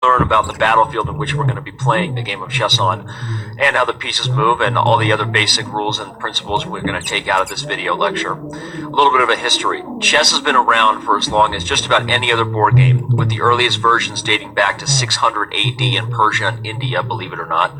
Learn about the battlefield in which we're going to be playing the game of chess on, and how the pieces move, and all the other basic rules and principles we're going to take out of this video lecture. A little bit of a history. Chess has been around for as long as just about any other board game, with the earliest versions dating back to 600 AD in Persia and India, believe it or not.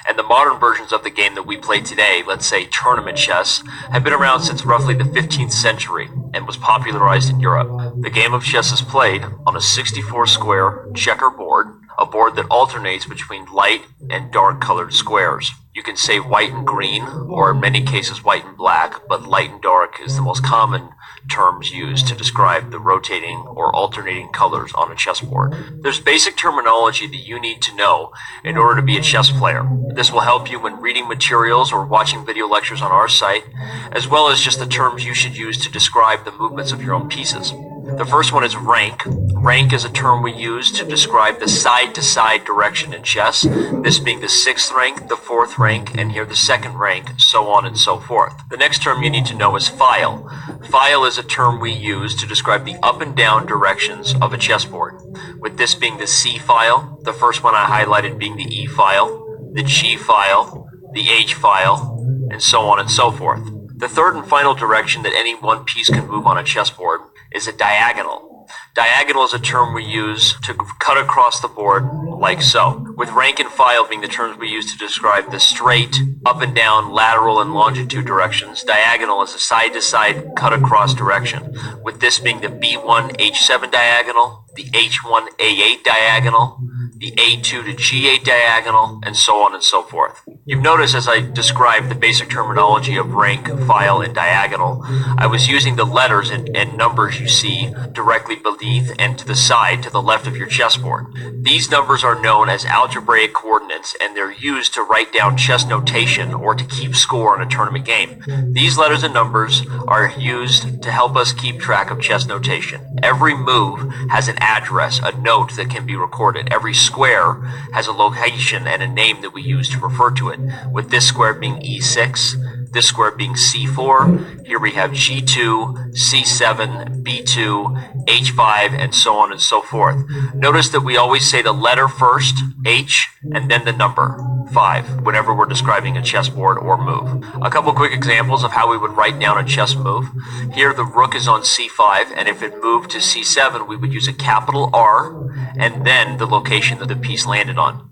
And the modern versions of the game that we play today, let's say tournament chess, have been around since roughly the 15th century and was popularized in Europe. The game of chess is played on a 64-square checker board, a board that alternates between light and dark colored squares. You can say white and green, or in many cases white and black, but light and dark is the most common terms used to describe the rotating or alternating colors on a chessboard. There's basic terminology that you need to know in order to be a chess player. This will help you when reading materials or watching video lectures on our site, as well as just the terms you should use to describe the movements of your own pieces. The first one is rank. Rank is a term we use to describe the side-to-side direction in chess, this being the 6th rank, the 4th rank, and here the 2nd rank, so on and so forth. The next term you need to know is file. File is a term we use to describe the up and down directions of a chessboard, with this being the C file, the first one I highlighted being the E file, the G file, the H file, and so on and so forth. The third and final direction that any one piece can move on a chessboard is a diagonal. Diagonal is a term we use to cut across the board like so, with rank and file being the terms we use to describe the straight, up and down, lateral, and longitude directions. Diagonal is a side-to-side cut across direction, with this being the B1 H7 diagonal, the H1 A8 diagonal, the A2 to G8 diagonal, and so on and so forth. You've noticed as I described the basic terminology of rank, file, and diagonal, I was using the letters and numbers you see directly beneath and to the side to the left of your chessboard. These numbers are known as algebraic coordinates, and they're used to write down chess notation or to keep score in a tournament game. These letters and numbers are used to help us keep track of chess notation. Every move has an address, a note that can be recorded. Every square has a location and a name that we use to refer to it, with this square being E6, this square being C4, here we have G2, C7, B2, H5, and so on and so forth. Notice that we always say the letter first, H, and then the number, 5, whenever we're describing a chessboard or move. A couple quick examples of how we would write down a chess move. Here the rook is on C5, and if it moved to C7, we would use a capital R, and then the location that the piece landed on.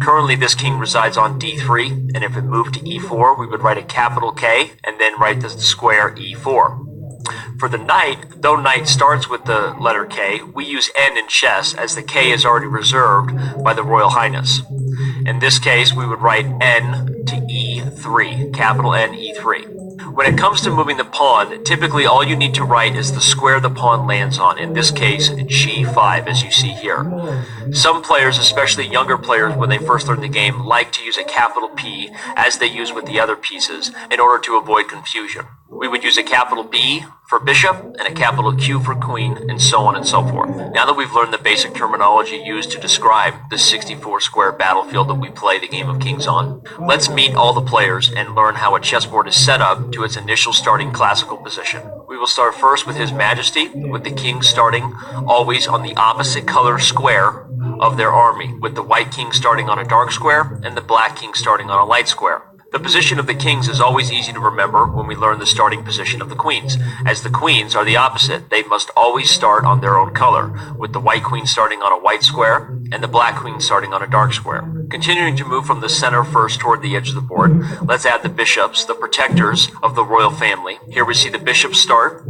Currently, this king resides on D3, and if it moved to E4, we would write a capital K, and then write the square E4. For the knight, though knight starts with the letter K, we use N in chess as the K is already reserved by the Royal Highness. In this case, we would write N to E3, capital N E3. When it comes to moving the pawn, typically all you need to write is the square the pawn lands on, in this case G5 as you see here. Some players, especially younger players when they first learn the game, like to use a capital P as they use with the other pieces in order to avoid confusion. We would use a capital B for bishop and a capital Q for queen, and so on and so forth. Now that we've learned the basic terminology used to describe the 64-square battlefield that we play the game of kings on, let's meet all the players and learn how a chessboard is set up to its initial starting classical position. We will start first with His Majesty, with the king starting always on the opposite color square of their army, with the white king starting on a dark square and the black king starting on a light square. The position of the kings is always easy to remember when we learn the starting position of the queens, as the queens are the opposite. They must always start on their own color, with the white queen starting on a white square and the black queen starting on a dark square. Continuing to move from the center first toward the edge of the board, let's add the bishops, the protectors of the royal family. Here we see the bishops start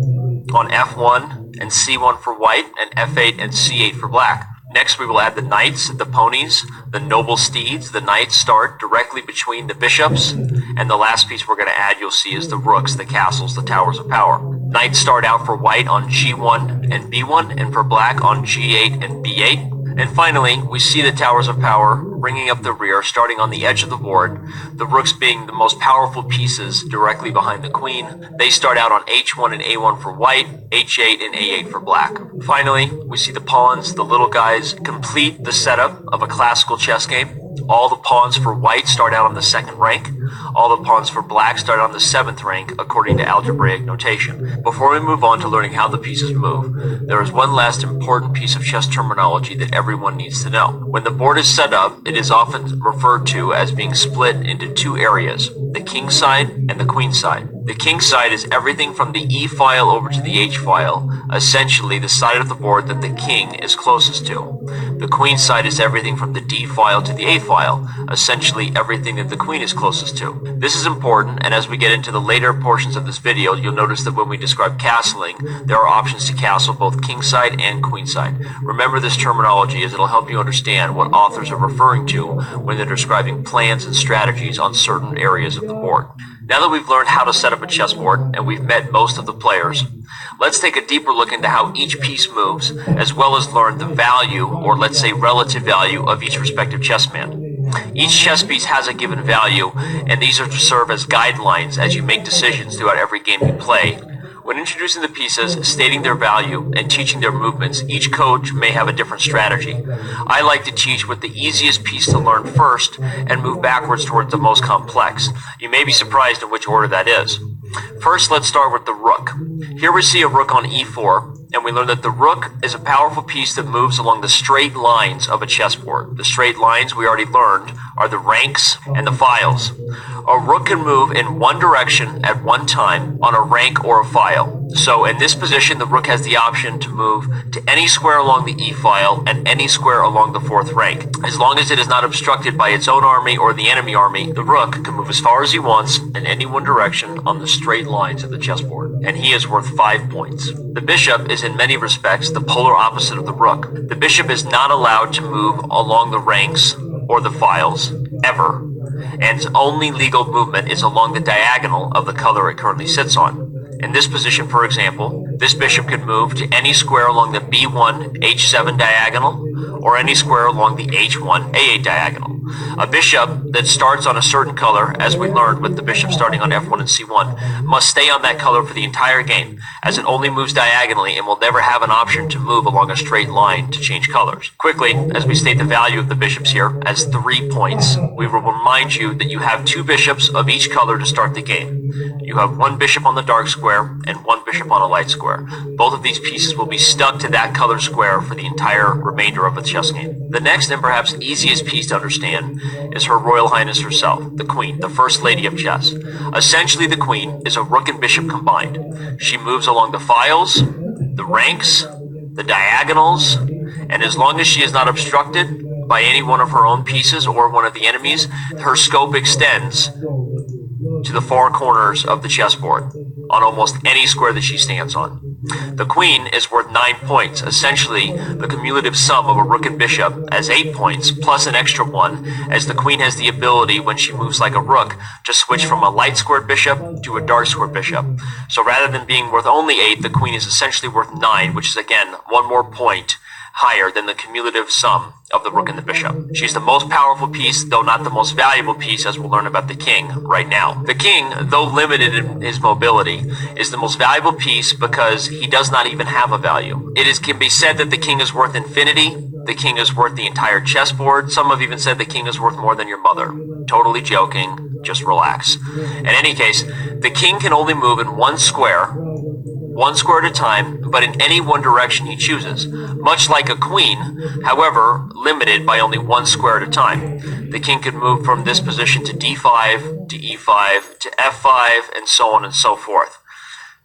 on F1 and C1 for white, and F8 and C8 for black. Next, we will add the knights, the ponies, the noble steeds. The knights start directly between the bishops. And the last piece we're going to add, you'll see, is the rooks, the castles, the towers of power. Knights start out for white on G1 and B1, and for black on G8 and B8. And finally, we see the towers of power bringing up the rear, starting on the edge of the board, the rooks being the most powerful pieces directly behind the queen. They start out on H1 and A1 for white, H8 and A8 for black. Finally, we see the pawns, the little guys, complete the setup of a classical chess game. All the pawns for white start out on the 2nd rank. All the pawns for black start on the 7th rank, according to algebraic notation. Before we move on to learning how the pieces move, there is one last important piece of chess terminology that everyone needs to know. When the board is set up, it is often referred to as being split into two areas, the king side and the queen side. The king side is everything from the E file over to the H file, essentially the side of the board that the king is closest to. The queen side is everything from the D file to the A file, essentially everything that the queen is closest to. This is important, and as we get into the later portions of this video, you'll notice that when we describe castling, there are options to castle both king side and queen side. Remember this terminology as it'll help you understand what authors are referring to when they're describing plans and strategies on certain areas of the board. Now that we've learned how to set up a chessboard and we've met most of the players, let's take a deeper look into how each piece moves, as well as learn the value, or let's say relative value, of each respective chessman. Each chess piece has a given value, and these are to serve as guidelines as you make decisions throughout every game you play. When introducing the pieces, stating their value, and teaching their movements, each coach may have a different strategy. I like to teach with the easiest piece to learn first and move backwards towards the most complex. You may be surprised in which order that is. First, let's start with the rook. Here we see a rook on e4, and we learn that the rook is a powerful piece that moves along the straight lines of a chessboard. The straight lines, we already learned, are the ranks and the files. A rook can move in one direction at one time on a rank or a file. So in this position, the rook has the option to move to any square along the E file and any square along the 4th rank. As long as it is not obstructed by its own army or the enemy army, the rook can move as far as he wants in any one direction on the straight lines of the chessboard, and he is worth 5 points. The bishop is in many respects the polar opposite of the rook. The bishop is not allowed to move along the ranks or the files, ever, and its only legal movement is along the diagonal of the color it currently sits on. In this position, for example, this bishop could move to any square along the B1, H7 diagonal, or any square along the H1, A8 diagonal. A bishop that starts on a certain color, as we learned with the bishop starting on F1 and C1, must stay on that color for the entire game, as it only moves diagonally and will never have an option to move along a straight line to change colors. Quickly, as we state the value of the bishops here as 3 points, we will remind you that you have 2 bishops of each color to start the game. You have 1 bishop on the dark square and 1 bishop on a light square. Both of these pieces will be stuck to that color square for the entire remainder of the chess game. The next and perhaps easiest piece to understand is Her Royal Highness herself, the Queen, the First Lady of Chess. Essentially, the Queen is a rook and bishop combined. She moves along the files, the ranks, the diagonals, and as long as she is not obstructed by any one of her own pieces or one of the enemies, her scope extends to the far corners of the chessboard on almost any square that she stands on. The queen is worth 9 points, essentially the cumulative sum of a rook and bishop as 8 points, plus an extra 1, as the queen has the ability, when she moves like a rook, to switch from a light squared bishop to a dark squared bishop. So rather than being worth only 8, the queen is essentially worth 9, which is again 1 more point higher than the cumulative sum of the rook and the bishop. She's the most powerful piece, though not the most valuable piece, as we'll learn about the king right now. The king, though limited in his mobility, is the most valuable piece because he does not even have a value. Can be said that the king is worth infinity. The king is worth the entire chessboard. Some have even said the king is worth more than your mother. Totally joking. Just relax. In any case, the king can only move in one square at a time, but in any one direction he chooses. Much like a queen, however, limited by only one square at a time. The king can move from this position to d5, to e5, to f5, and so on and so forth.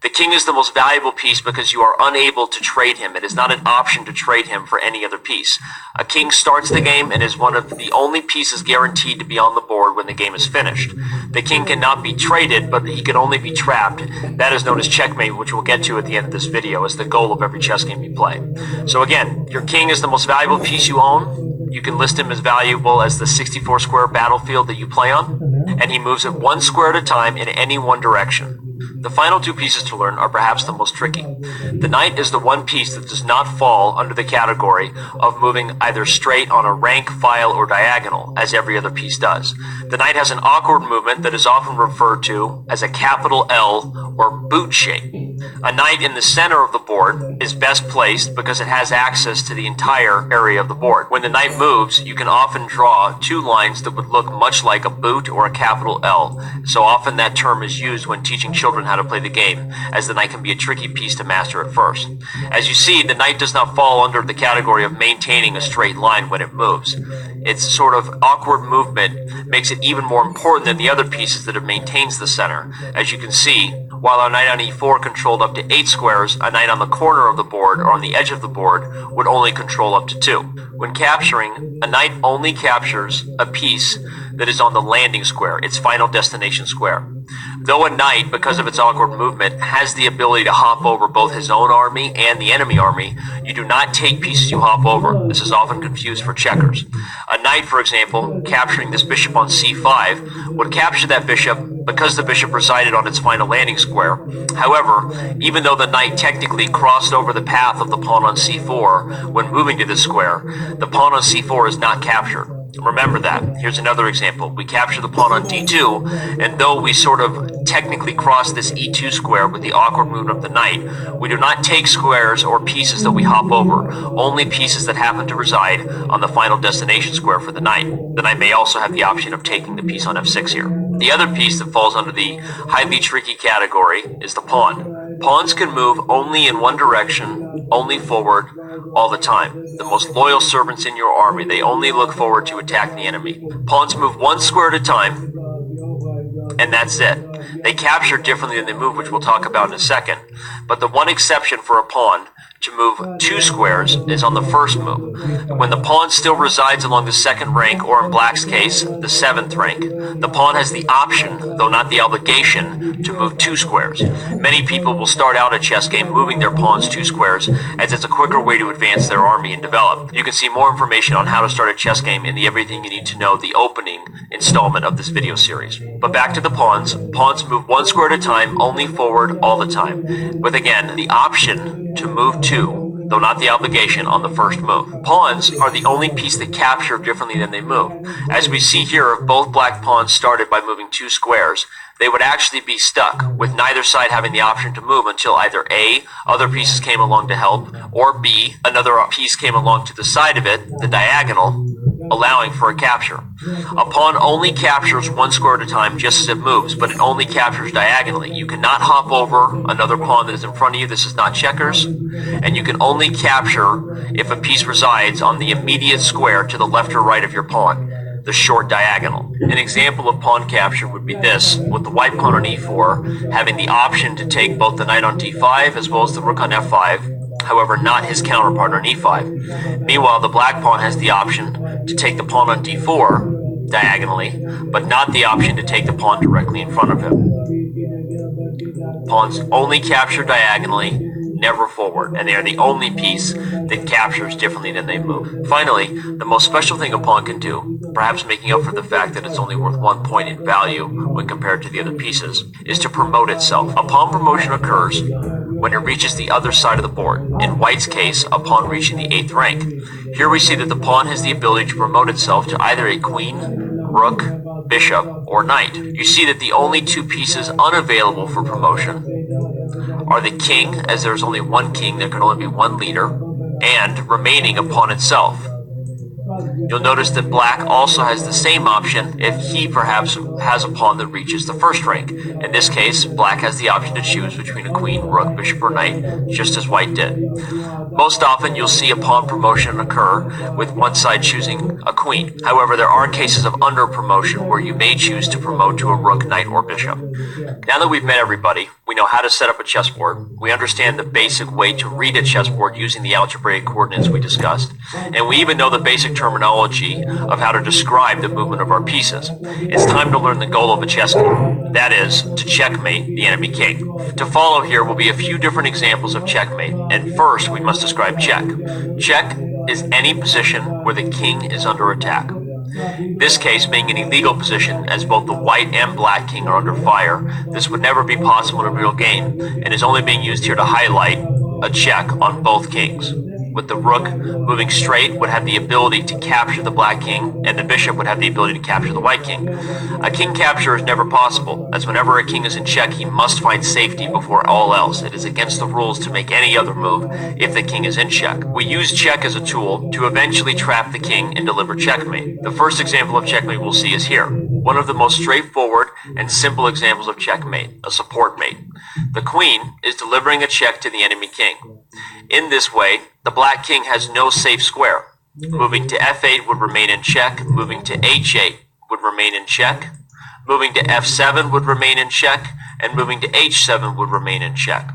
The king is the most valuable piece because you are unable to trade him. It is not an option to trade him for any other piece. A king starts the game and is one of the only pieces guaranteed to be on the board when the game is finished. The king cannot be traded, but he can only be trapped. That is known as checkmate, which we'll get to at the end of this video, as the goal of every chess game you play. So again, your king is the most valuable piece you own. You can list him as valuable as the 64 square battlefield that you play on, and he moves it one square at a time in any one direction. The final two pieces to learn are perhaps the most tricky. The knight is the one piece that does not fall under the category of moving either straight on a rank, file, or diagonal, as every other piece does. The knight has an awkward movement that is often referred to as a capital L or boot shape. A knight in the center of the board is best placed because it has access to the entire area of the board. When the knight moves, you can often draw two lines that would look much like a boot or a capital L. So often that term is used when teaching children how to play the game, as the knight can be a tricky piece to master at first. As you see, the knight does not fall under the category of maintaining a straight line when it moves. Its sort of awkward movement makes it even more important than the other pieces that it maintains the center. As you can see, while our knight on e4 controlled up to 8 squares, a knight on the corner of the board or on the edge of the board would only control up to 2. When capturing, a knight only captures a piece that is on the landing square, its final destination square. Though a knight, because of its awkward movement, has the ability to hop over both his own army and the enemy army, you do not take pieces you hop over. This is often confused for checkers. A knight, for example, capturing this bishop on c5, would capture that bishop because the bishop resided on its final landing square. However, even though the knight technically crossed over the path of the pawn on c4 when moving to this square, the pawn on c4 is not captured. Remember that. Here's another example. We capture the pawn on d2, and though we sort of technically cross this e2 square with the awkward movement of the knight, we do not take squares or pieces that we hop over, only pieces that happen to reside on the final destination square for the knight. The knight may also have the option of taking the piece on f6 here. The other piece that falls under the highly tricky category is the pawn. Pawns can move only in one direction, only forward, all the time. The most loyal servants in your army, they only look forward to attack the enemy. Pawns move one square at a time, and that's it. They capture differently than they move, which we'll talk about in a second. But the one exception for a pawn to move 2 squares is on the first move. When the pawn still resides along the second rank, or in black's case, the 7th rank, the pawn has the option, though not the obligation, to move 2 squares. Many people will start out a chess game moving their pawns 2 squares, as it's a quicker way to advance their army and develop. You can see more information on how to start a chess game in the Everything You Need to Know, the opening installment of this video series. But back to the pawns. Pawns move 1 square at a time, only forward all the time, with again the option to move 2, though not the obligation, on the first move. Pawns are the only piece that capture differently than they move. As we see here, if both black pawns started by moving 2 squares, they would actually be stuck, with neither side having the option to move until either A, other pieces came along to help, or B, another piece came along to the side of it, the diagonal, allowing for a capture. A pawn only captures 1 square at a time just as it moves, but it only captures diagonally. You cannot hop over another pawn that is in front of you. This is not checkers. And you can only capture if a piece resides on the immediate square to the left or right of your pawn, the short diagonal. An example of pawn capture would be this, with the white pawn on e4 having the option to take both the knight on d5 as well as the rook on f5, however not his counterpart on e5. Meanwhile, the black pawn has the option to take the pawn on d4 diagonally, but not the option to take the pawn directly in front of him. Pawns only capture diagonally, never forward, and they are the only piece that captures differently than they move. Finally, the most special thing a pawn can do, perhaps making up for the fact that it's only worth 1 point in value when compared to the other pieces, is to promote itself. A pawn promotion occurs when it reaches the other side of the board. In white's case, a pawn reaching the 8th rank. Here we see that the pawn has the ability to promote itself to either a queen, rook, bishop, or knight. You see that the only 2 pieces unavailable for promotion are the king, as there's only 1 king, there can only be 1 leader, and remaining a pawn itself. You'll notice that black also has the same option if he perhaps has a pawn that reaches the 1st rank. In this case, black has the option to choose between a queen, rook, bishop, or knight, just as white did. Most often you'll see a pawn promotion occur with one side choosing a queen. However, there are cases of under promotion where you may choose to promote to a rook, knight, or bishop. Now that we've met everybody, we know how to set up a chessboard, we understand the basic way to read a chessboard using the algebraic coordinates we discussed, and we even know the basic terminology of how to describe the movement of our pieces. It's time to learn the goal of a chess game, that is, to checkmate the enemy king. To follow here will be a few different examples of checkmate, and first we must describe check. Check is any position where the king is under attack. This case being an illegal position, as both the white and black king are under fire. This would never be possible in a real game, and is only being used here to highlight a check on both kings. With the rook moving straight would have the ability to capture the black king, and the bishop would have the ability to capture the white king. A king capture is never possible, as whenever a king is in check, he must find safety before all else. It is against the rules to make any other move if the king is in check. We use check as a tool to eventually trap the king and deliver checkmate. The first example of checkmate we'll see is here. One of the most straightforward and simple examples of checkmate, a support mate. The queen is delivering a check to the enemy king. In this way, the black king has no safe square. Moving to f8 would remain in check. Moving to h8 would remain in check. Moving to f7 would remain in check. And moving to h7 would remain in check.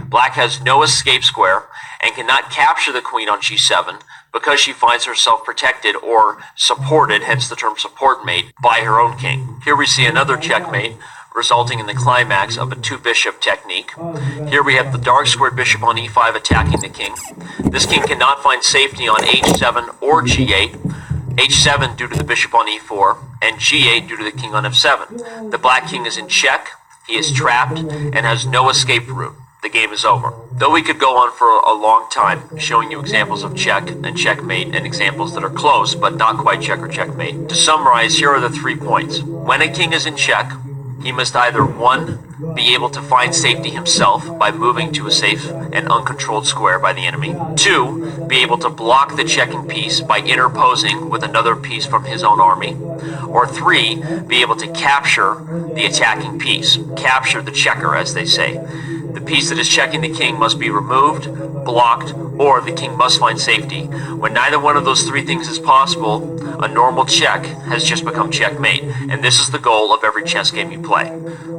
Black has no escape square and cannot capture the queen on g7 because she finds herself protected or supported, hence the term support mate, by her own king. Here we see another checkmate, resulting in the climax of a two-bishop technique. Here we have the dark squared bishop on e5 attacking the king. This king cannot find safety on h7 or g8, h7 due to the bishop on e4, and g8 due to the king on f7. The black king is in check, he is trapped, and has no escape route. The game is over. Though we could go on for a long time showing you examples of check and checkmate and examples that are close but not quite check or checkmate. To summarize, here are the 3 points. When a king is in check, he must either 1. Be able to find safety himself by moving to a safe and uncontrolled square by the enemy. 2. Be able to block the checking piece by interposing with another piece from his own army. Or 3. Be able to capture the attacking piece. Capture the checker, as they say. The piece that is checking the king must be removed, blocked, or the king must find safety. When neither one of those 3 things is possible, a normal check has just become checkmate, and this is the goal of every chess game you play.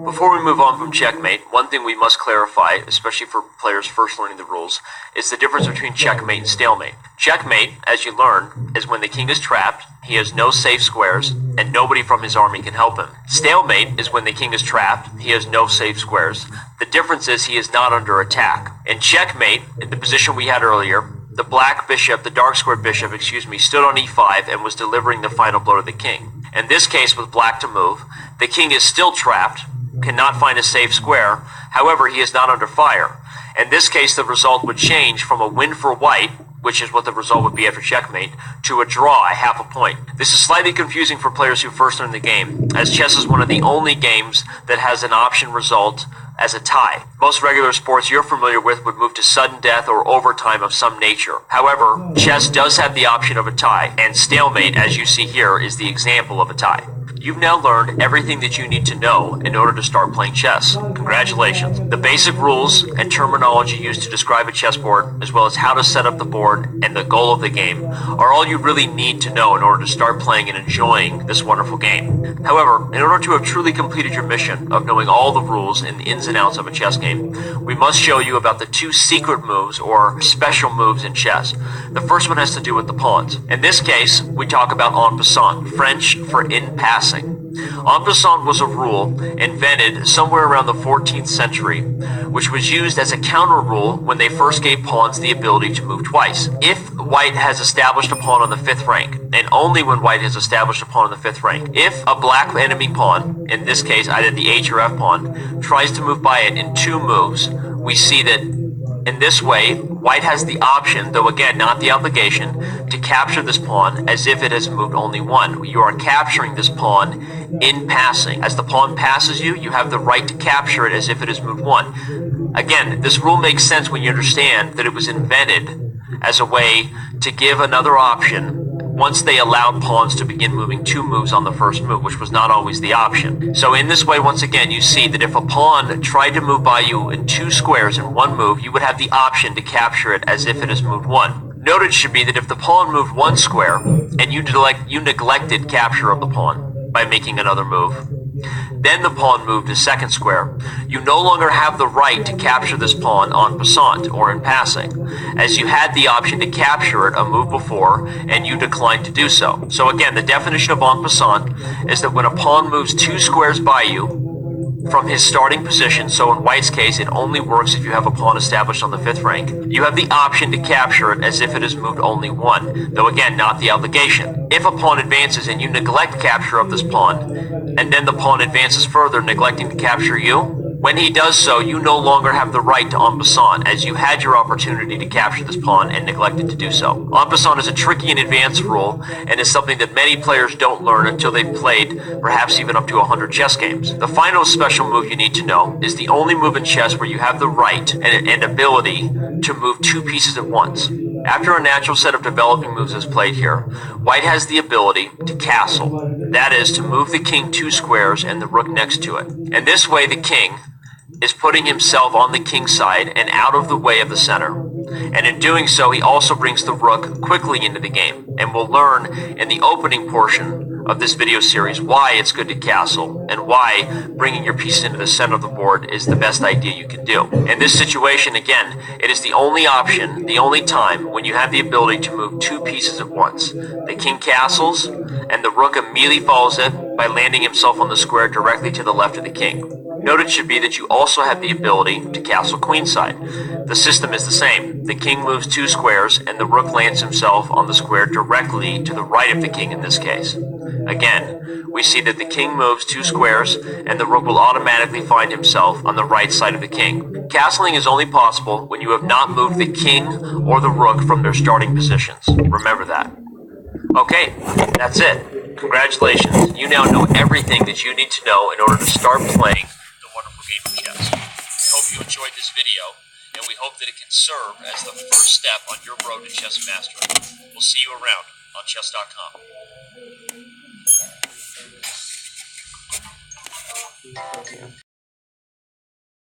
Before we move on from checkmate, one thing we must clarify, especially for players first learning the rules, is the difference between checkmate and stalemate. Checkmate, as you learn, is when the king is trapped, he has no safe squares, and nobody from his army can help him. Stalemate is when the king is trapped, he has no safe squares. The difference is he is not under attack. In checkmate, in the position we had earlier, the black bishop, the dark squared bishop, stood on e5 and was delivering the final blow to the king. In this case, with black to move, the king is still trapped, cannot find a safe square, however, he is not under fire. In this case, the result would change from a win for white, which is what the result would be after checkmate, to a draw, a half a point. This is slightly confusing for players who first learn the game, as chess is one of the only games that has an option result as a tie. Most regular sports you're familiar with would move to sudden death or overtime of some nature. However, chess does have the option of a tie, and stalemate, as you see here, is the example of a tie. You've now learned everything that you need to know in order to start playing chess. Congratulations. The basic rules and terminology used to describe a chessboard, as well as how to set up the board and the goal of the game, are all you really need to know in order to start playing and enjoying this wonderful game. However, in order to have truly completed your mission of knowing all the rules and the ins and outs of a chess game, we must show you about the 2 secret moves or special moves in chess. The first one has to do with the pawns. In this case, we talk about en passant, French for in passing. En passant was a rule invented somewhere around the 14th century, which was used as a counter rule when they first gave pawns the ability to move twice. If white has established a pawn on the 5th rank, and only when white has established a pawn on the 5th rank, if a black enemy pawn, in this case either the h or f pawn, tries to move by it in 2 moves, we see that in this way, white has the option, though again not the obligation, to capture this pawn as if it has moved only 1. You are capturing this pawn in passing. As the pawn passes you, you have the right to capture it as if it has moved 1. Again, this rule makes sense when you understand that it was invented as a way to give another option once they allowed pawns to begin moving 2 moves on the first move, which was not always the option. So in this way, once again, you see that if a pawn tried to move by you in 2 squares in 1 move, you would have the option to capture it as if it has moved 1. Noted should be that if the pawn moved 1 square, and you neglected capture of the pawn by making another move, then the pawn moved a 2nd square, you no longer have the right to capture this pawn en passant, or in passing, as you had the option to capture it a move before, and you declined to do so. So again, the definition of en passant is that when a pawn moves 2 squares by you, from his starting position, so in white's case, it only works if you have a pawn established on the 5th rank, you have the option to capture it as if it has moved only 1, though again, not the obligation. If a pawn advances and you neglect capture of this pawn, and then the pawn advances further, neglecting to capture you, when he does so, you no longer have the right to en passant, as you had your opportunity to capture this pawn and neglected to do so. En passant is a tricky and advanced rule, and is something that many players don't learn until they've played perhaps even up to 100 chess games. The final special move you need to know is the only move in chess where you have the right and ability to move 2 pieces at once. After a natural set of developing moves is played here, white has the ability to castle. That is, to move the king 2 squares and the rook next to it. And this way the king is putting himself on the king's side and out of the way of the center. And in doing so, he also brings the rook quickly into the game. And we'll learn in the opening portion of this video series why it's good to castle and why bringing your pieces into the center of the board is the best idea you can do. In this situation, again, it is the only option, the only time when you have the ability to move 2 pieces at once. The king castles, and the rook immediately follows it by landing himself on the square directly to the left of the king. Note it should be that you also have the ability to castle queenside. The system is the same. The king moves 2 squares, and the rook lands himself on the square directly to the right of the king in this case. Again, we see that the king moves 2 squares, and the rook will automatically find himself on the right side of the king. Castling is only possible when you have not moved the king or the rook from their starting positions. Remember that. Okay, that's it. Congratulations. You now know everything that you need to know in order to start playing the wonderful game of chess. We hope you enjoyed this video, and we hope that it can serve as the first step on your road to chess mastery. We'll see you around on chess.com.